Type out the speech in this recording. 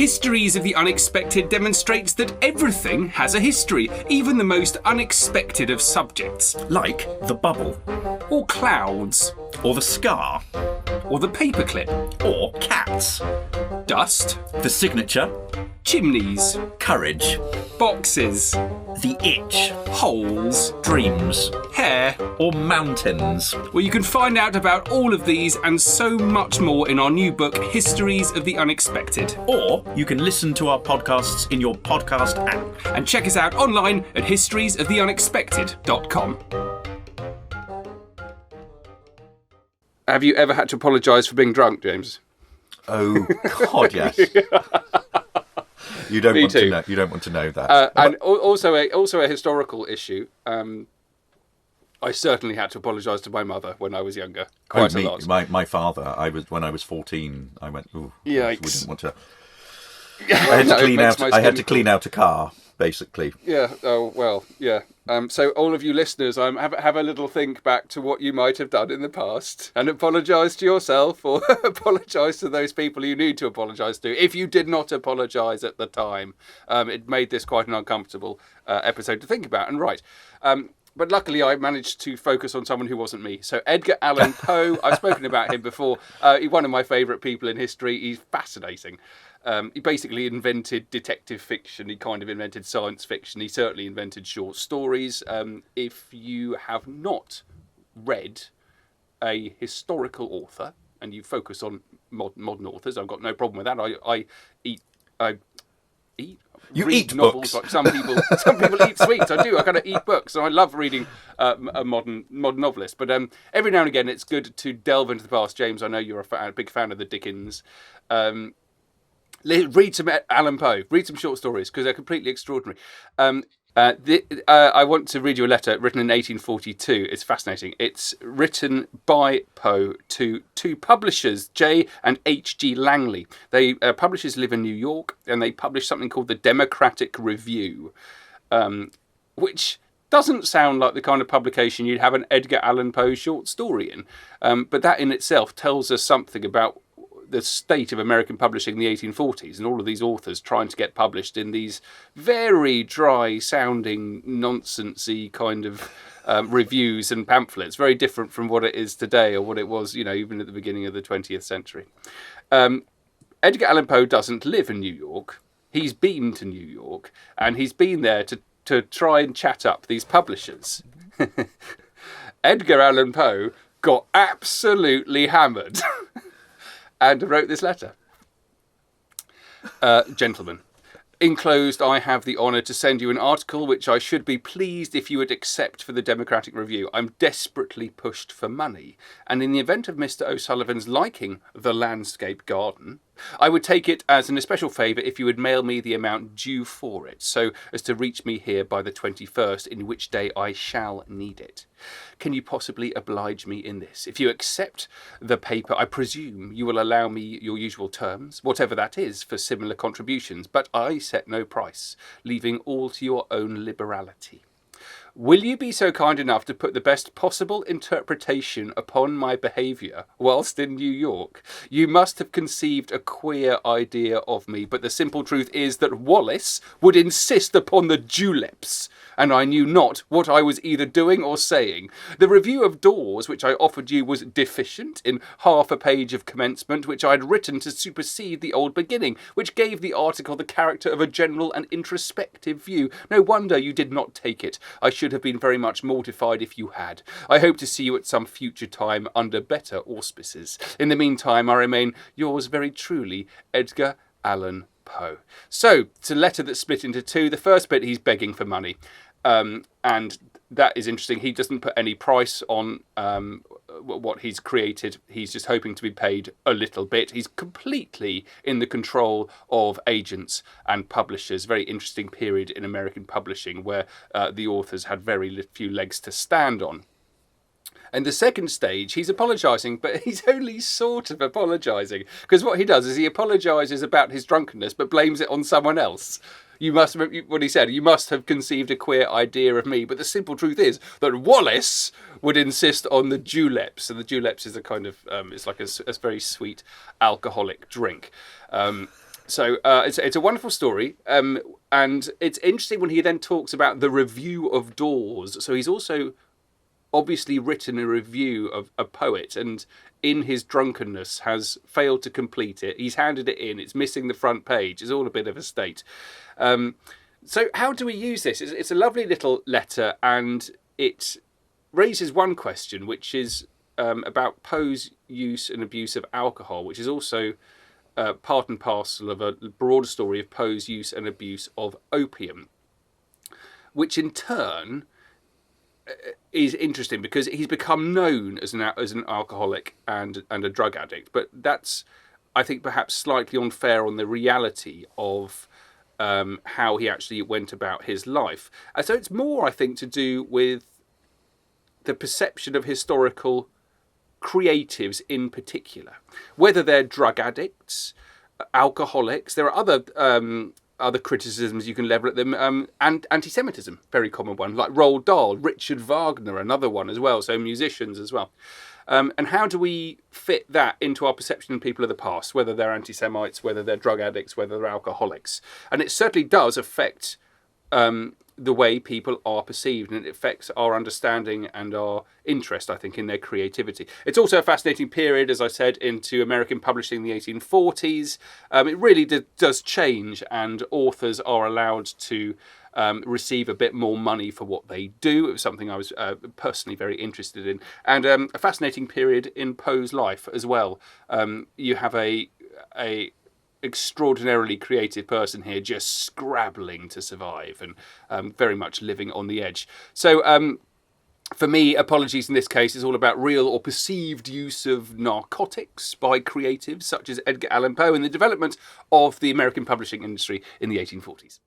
Histories of the Unexpected demonstrates that everything has a history, even the most unexpected of subjects. Like the bubble. Or clouds. Or the scar. Or the paperclip. Or cats. Dust. The signature. Chimneys. Courage. Boxes. The itch. Holes. Dreams. Hair. Or mountains. Well, you can find out about all of these and so much more in our new book, Histories of the Unexpected. Or you can listen to our podcasts in your podcast app. And check us out online at historiesoftheunexpected.com. Have you ever had to apologise for being drunk, James? Oh, God, yes. You don't want to know. You don't want to know that. And also a historical issue. I certainly had to apologise to my mother when I was younger. Quite a lot. My father. When I was 14. I went. Ooh, yikes. We didn't want to. I had to clean out a car, basically. Yeah. Oh well. Yeah. So all of you listeners, have a little think back to what you might have done in the past, and apologise to yourself, or apologise to those people you need to apologise to. If you did not apologise at the time, it made this quite an uncomfortable episode to think about and write. But luckily, I managed to focus on someone who wasn't me. So Edgar Allan Poe, I've spoken about him before. He's one of my favourite people in history. He's fascinating. He basically invented detective fiction. He kind of invented science fiction. He certainly invented short stories. If you have not read a historical author, and you focus on modern authors, I've got no problem with that. I read novels books. Like some people eat sweets. I do. I kind of eat books, and I love reading a modern novelist. But every now and again, it's good to delve into the past. James, I know you're a big fan of the Dickens. Read some Allan Poe. Read some short stories because they're completely extraordinary. I want to read you a letter written in 1842. It's fascinating. It's written by Poe to two publishers, J. and H.G. Langley. They publishers live in New York, and they publish something called the Democratic Review, which doesn't sound like the kind of publication you'd have an Edgar Allan Poe short story in. But that in itself tells us something about the state of American publishing in the 1840s, and all of these authors trying to get published in these very dry-sounding, nonsensy kind of reviews and pamphlets, very different from what it is today or what it was, even at the beginning of the 20th century. Edgar Allan Poe doesn't live in New York. He's been to New York, and he's been there to try and chat up these publishers. Edgar Allan Poe got absolutely hammered. And wrote this letter. Gentlemen, enclosed I have the honour to send you an article which I should be pleased if you would accept for the Democratic Review. I'm desperately pushed for money, and in the event of Mr. O'Sullivan's liking the landscape garden, I would take it as an especial favour if you would mail me the amount due for it, so as to reach me here by the 21st, in which day I shall need it. Can you possibly oblige me in this? If you accept the paper, I presume you will allow me your usual terms, whatever that is, for similar contributions, but I set no price, leaving all to your own liberality. Will you be so kind enough to put the best possible interpretation upon my behaviour whilst in New York? You must have conceived a queer idea of me, but the simple truth is that Wallace would insist upon the juleps, and I knew not what I was either doing or saying. The review of doors which I offered you was deficient in half a page of commencement, which I had written to supersede the old beginning, which gave the article the character of a general and introspective view. No wonder you did not take it. I should have been very much mortified if you had. I hope to see you at some future time under better auspices. In the meantime, I remain yours very truly, Edgar Allan Poe. So, it's a letter that's split into two. The first bit, he's begging for money. And that is interesting. He doesn't put any price on what he's created. He's just hoping to be paid a little bit. He's completely in the control of agents and publishers. Very interesting period in American publishing where the authors had very few legs to stand on. And the second stage, he's apologising, but he's only sort of apologising. Because what he does is he apologises about his drunkenness, but blames it on someone else. You must, what he said, you must have conceived a queer idea of me. But the simple truth is that Wallace would insist on the juleps. And the juleps is a kind of, it's like a very sweet alcoholic drink. So it's a wonderful story, and it's interesting when he then talks about the review of doors. So he's also obviously written a review of a poet, and in his drunkenness has failed to complete it. He's handed it in. It's missing the front page. It's all a bit of a state. So how do we use this? It's a lovely little letter, and it raises one question, which is about Poe's use and abuse of alcohol, which is also part and parcel of a broader story of Poe's use and abuse of opium, which in turn is interesting because he's become known as an alcoholic and a drug addict. But that's, I think, perhaps slightly unfair on the reality of how he actually went about his life. So it's more, I think, to do with the perception of historical creatives in particular, whether they're drug addicts, alcoholics. There are other criticisms you can level at them, and anti-Semitism, very common one, like Roald Dahl, Richard Wagner, another one as well, so musicians as well. And how do we fit that into our perception of people of the past, whether they're anti-Semites, whether they're drug addicts, whether they're alcoholics? And it certainly does affect the way people are perceived, and it affects our understanding and our interest, I think, in their creativity. It's also a fascinating period, as I said, into American publishing in the 1840s. It really does change, and authors are allowed to receive a bit more money for what they do. It was something I was personally very interested in, and a fascinating period in Poe's life as well. You have a extraordinarily creative person here, just scrabbling to survive and very much living on the edge. So for me, apologies in this case is all about real or perceived use of narcotics by creatives such as Edgar Allan Poe and the development of the American publishing industry in the 1840s.